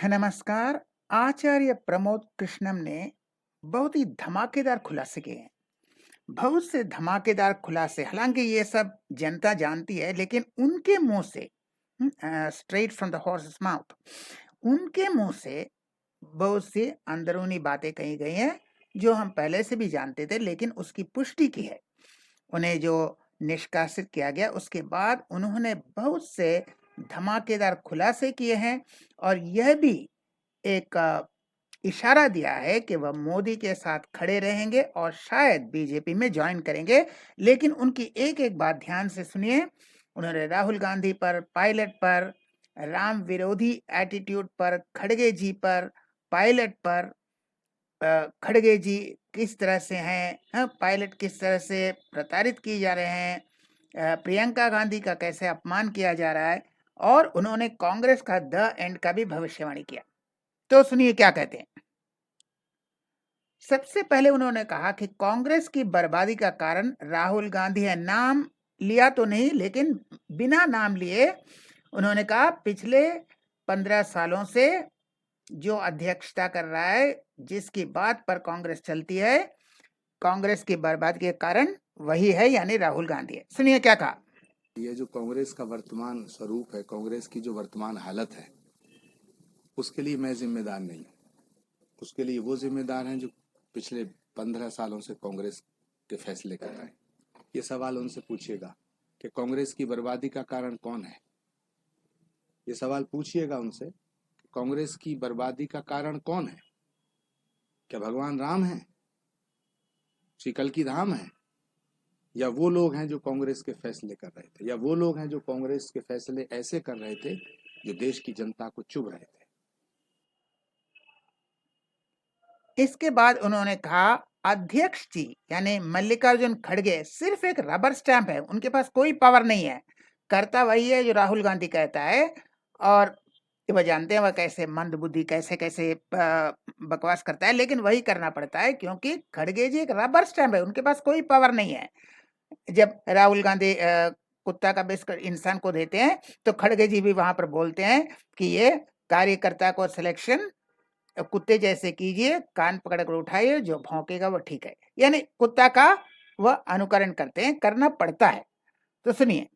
नमस्कार। आचार्य प्रमोद कृष्णम ने बहुत ही धमाकेदार खुलासे किए हैं। बहुत से धमाकेदार खुलासे, हालांकि ये सब जनता जानती है, लेकिन उनके मुंह से, straight from the horses mouth, उनके मुंह से बहुत सी अंदरूनी बातें कही गई हैं जो हम पहले से भी जानते थे, लेकिन उसकी पुष्टि की है। उन्हें जो निष्कासित किया गया उसके बाद उन्होंने बहुत से धमाकेदार खुलासे किए हैं, और यह भी एक इशारा दिया है कि वह मोदी के साथ खड़े रहेंगे और शायद बीजेपी में ज्वाइन करेंगे। लेकिन उनकी एक-एक बात ध्यान से सुनिए। उन्होंने राहुल गांधी पर, पायलट पर, राम विरोधी एटीट्यूड पर, खड़गे जी पर, पायलट पर, खड़गे जी किस तरह से हैं, पायलट किस तरह से प्रताड़ित किए जा रहे हैं, प्रियंका गांधी का कैसे अपमान किया जा रहा है, और उन्होंने कांग्रेस का द एंड का भी भविष्यवाणी किया। तो सुनिए क्या कहते हैं। सबसे पहले उन्होंने कहा कि कांग्रेस की बर्बादी का कारण राहुल गांधी है। नाम लिया तो नहीं, लेकिन बिना नाम लिए उन्होंने कहा पिछले 15 सालों से जो अध्यक्षता कर रहा है, जिसकी बात पर कांग्रेस चलती है, कांग्रेस की बर्बादी के कारण वही है, यानी राहुल गांधी है। सुनिए क्या कहा। ये जो कांग्रेस का वर्तमान स्वरूप है, कांग्रेस की जो वर्तमान हालत है, उसके लिए मैं जिम्मेदार नहीं हूँ। उसके लिए वो जिम्मेदार हैं जो पिछले 15 सालों से कांग्रेस के फैसले कर रहे हैं। ये सवाल उनसे पूछिएगा कि कांग्रेस की बर्बादी का कारण कौन है। ये सवाल पूछिएगा उनसे, कांग्रेस की बर्बादी का कारण कौन है? क्या भगवान राम है, श्री कल्कि धाम है, या वो लोग हैं जो कांग्रेस के फैसले कर रहे थे, या वो लोग हैं जो कांग्रेस के फैसले ऐसे कर रहे थे जो देश की जनता को चुभ रहे थे। इसके बाद उन्होंने कहा अध्यक्ष जी यानी मल्लिकार्जुन खड़गे सिर्फ एक रबर स्टैंप है, उनके पास कोई पावर नहीं है। करता वही है जो राहुल गांधी कहता है, और वह जानते हैं वह कैसे मंद बुद्धि, कैसे कैसे बकवास करता है, लेकिन वही करना पड़ता है क्योंकि खड़गे जी एक रबर स्टैंप है, उनके पास कोई पावर नहीं है। जब राहुल गांधी कुत्ता का बिस्कुट इंसान को देते हैं, तो खड़गे जी भी वहां पर बोलते हैं कि ये कार्यकर्ता को सिलेक्शन कुत्ते जैसे कीजिए, कान पकड़कर उठाइए, जो भौंकेगा वो ठीक है। यानी कुत्ता का वह अनुकरण करते हैं, करना पड़ता है। तो सुनिए।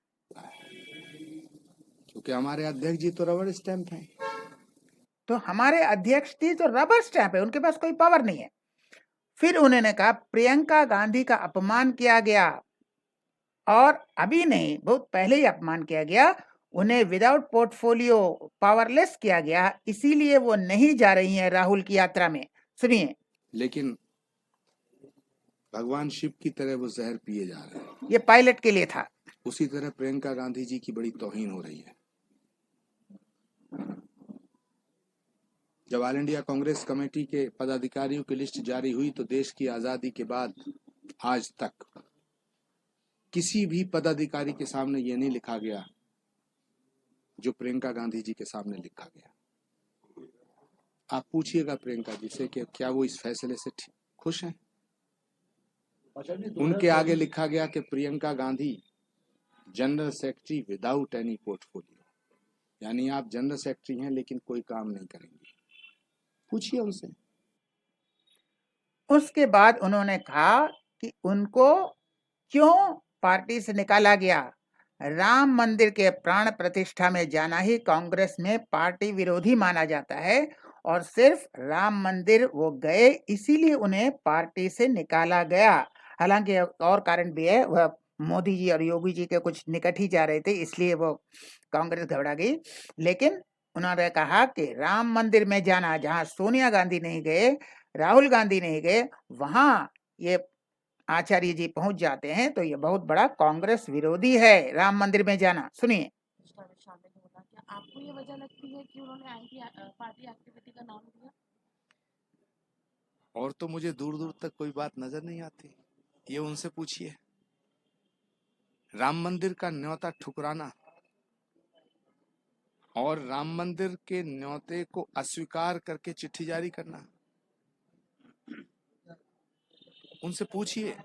क्योंकि हमारे अध्यक्ष जी तो रबड़ स्टैंप हैं। तो हमारे अध्यक्ष जी तो रबर स्टैंप है, उनके पास कोई पावर नहीं है। फिर उन्होंने कहा प्रियंका गांधी का अपमान किया गया, और अभी नहीं, बहुत पहले ही अपमान किया गया। उन्हें विदाउट पोर्टफोलियो पावरलेस किया गया, इसीलिए वो नहीं जा रही हैं राहुल की यात्रा में। सुनिए। लेकिन भगवान शिव की तरह वो जहर पिए जा रहे हैं। ये पायलट के लिए था। उसी तरह प्रियंका गांधी जी की बड़ी तौहीन हो रही है। जब ऑल इंडिया कांग्रेस कमेटी के पदाधिकारियों की लिस्ट जारी हुई तो देश की आजादी के बाद आज तक किसी भी पदाधिकारी के सामने ये नहीं लिखा गया जो प्रियंका गांधी जी के सामने लिखा गया। आप पूछिएगा प्रियंका जी से कि क्या वो इस फैसले से खुश हैं। उनके आगे लिखा गया कि Priyanka Gandhi general secretary without any portfolio, यानी आप जनरल सेक्रेटरी हैं लेकिन कोई काम नहीं करेंगे। पूछिए उनसे। उसके बाद उन्होंने कहा कि उनको क्यों पार्टी से निकाला गया। राम मंदिर के प्राण प्रतिष्ठा में जाना ही कांग्रेस में पार्टी विरोधी माना जाता है, और सिर्फ राम मंदिर वो गए इसीलिए उन्हें पार्टी से निकाला गया। हालांकि और कारण भी है, वह मोदी जी और योगी जी के कुछ निकट ही जा रहे थे, इसलिए वो कांग्रेस घबरा गई। लेकिन उन्होंने कहा कि राम मंदिर में जाना, जहां सोनिया गांधी नहीं गए, राहुल गांधी नहीं गए, वहां ये आचार्य जी पहुंच जाते हैं, तो ये बहुत बड़ा कांग्रेस विरोधी है राम मंदिर में जाना। सुनिए। शामिल होना, क्या आपको ये वजह लगती है कि उन्होंने पार्टी एक्टिविटी का नाम लिया? और तो मुझे दूर दूर तक कोई बात नजर नहीं आती, ये उनसे पूछिए। राम मंदिर का न्योता ठुकराना और राम मंदिर के न्योते को अस्वीकार करके चिट्ठी जारी करना, उनसे पूछिए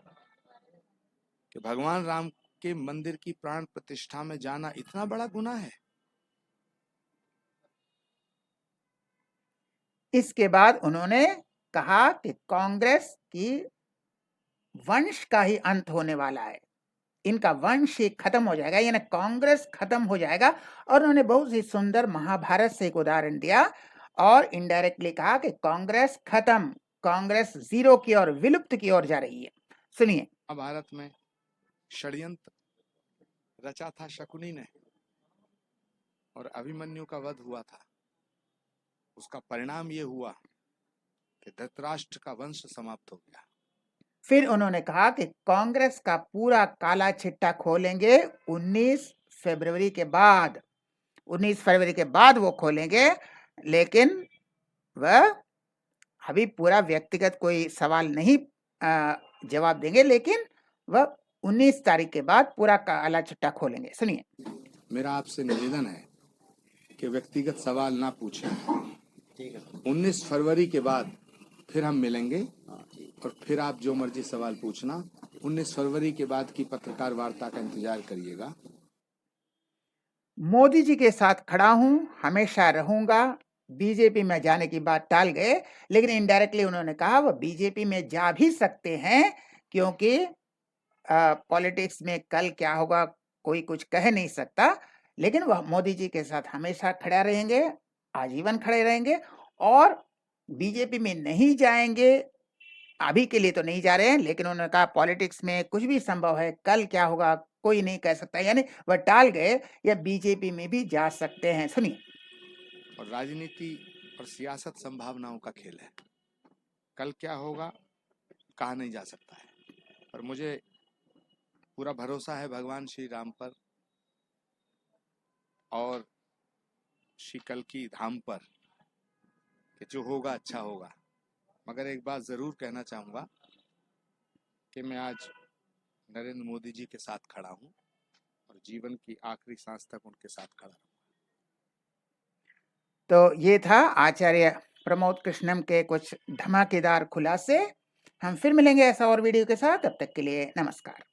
कि भगवान राम के मंदिर की प्राण प्रतिष्ठा में जाना इतना बड़ा गुनाह है। इसके बाद उन्होंने कहा कि कांग्रेस की वंश का ही अंत होने वाला है, इनका वंश ही खत्म हो जाएगा, यानी कांग्रेस खत्म हो जाएगा। और उन्होंने बहुत ही सुंदर महाभारत से एक उदाहरण दिया और इनडायरेक्टली कहा कि कांग्रेस खत्म, कांग्रेस जीरो की ओर, विलुप्त की ओर जा रही है। सुनिए। भारत में षड्यंत्र रचा था शकुनी ने और अभिमन्यु का वध हुआ था। उसका परिणाम ये हुआ कि धृतराष्ट्र का वंश समाप्त हो गया। फिर उन्होंने कहा कि कांग्रेस का पूरा काला चिट्ठा खोलेंगे 19 फरवरी के बाद, 19 फरवरी के बाद वो खोलेंगे, लेकिन वह अभी पूरा व्यक्तिगत कोई सवाल नहीं जवाब देंगे, लेकिन वह 19 तारीख के बाद पूरा काला चिट्ठा खोलेंगे। सुनिए। मेरा आपसे निवेदन है कि व्यक्तिगत सवाल ना पूछें। 19 फरवरी के बाद फिर हम मिलेंगे और फिर आप जो मर्जी सवाल पूछना। 19 फरवरी के बाद की पत्रकार वार्ता का इंतजार करिएगा। मोदी जी के साथ खड़ा हूं, हमेशा रहूंगा। बीजेपी में जाने की बात टाल गए, लेकिन इनडायरेक्टली उन्होंने कहा वह बीजेपी में जा भी सकते हैं, क्योंकि पॉलिटिक्स में कल क्या होगा कोई कुछ कह नहीं सकता। लेकिन वह मोदी जी के साथ हमेशा खड़ा रहेंगे, आजीवन खड़े रहेंगे और बीजेपी में नहीं जाएंगे। अभी के लिए तो नहीं जा रहे हैं, लेकिन उन्होंने कहा पॉलिटिक्स में कुछ भी संभव है, कल क्या होगा कोई नहीं कह सकता, यानी वह टाल गए या बीजेपी में भी जा सकते हैं। सुनिए। और राजनीति और सियासत संभावनाओं का खेल है। कल क्या होगा कहा नहीं जा सकता है, पर मुझे पूरा भरोसा है भगवान श्री राम पर और श्री कल्कि धाम पर कि जो होगा अच्छा होगा। मगर एक बात जरूर कहना चाहूंगा कि मैं आज नरेंद्र मोदी जी के साथ खड़ा हूं और जीवन की आखिरी सांस तक उनके साथ खड़ा रहूंगा। तो ये था आचार्य प्रमोद कृष्णम के कुछ धमाकेदार खुलासे। हम फिर मिलेंगे ऐसा और वीडियो के साथ, तब तक के लिए नमस्कार।